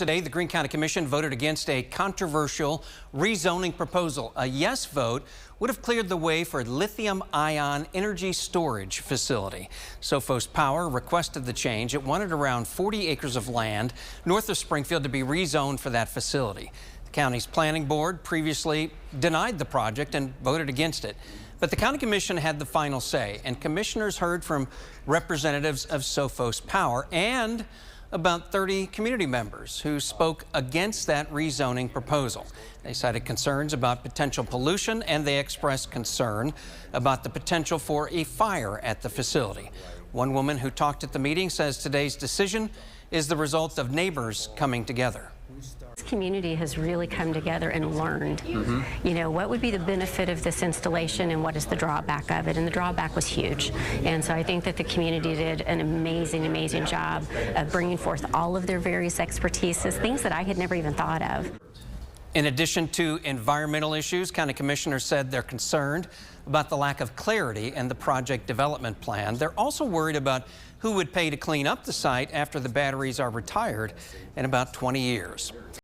Today, the Greene County Commission voted against a controversial rezoning proposal. A yes vote would have cleared the way for a lithium-ion energy storage facility. Sophos Power requested the change. It wanted around 40 acres of land north of Springfield to be rezoned for that facility. The county's planning board previously denied the project and voted against it. But the county commission had the final say, and commissioners heard from representatives of Sophos Power and about 30 community members who spoke against that rezoning proposal. They cited concerns about potential pollution, and they expressed concern about the potential for a fire at the facility. One woman who talked at the meeting says today's decision is the result of neighbors coming together. This community has really come together and learned, you know, what would be the benefit of this installation and what is the drawback of it. And the drawback was huge. And so I think that the community did an amazing job of bringing forth all of their various expertises, things that I had never even thought of. In addition to environmental issues, county commissioners said they're concerned about the lack of clarity in the project development plan. They're also worried about who would pay to clean up the site after the batteries are retired in about 20 years.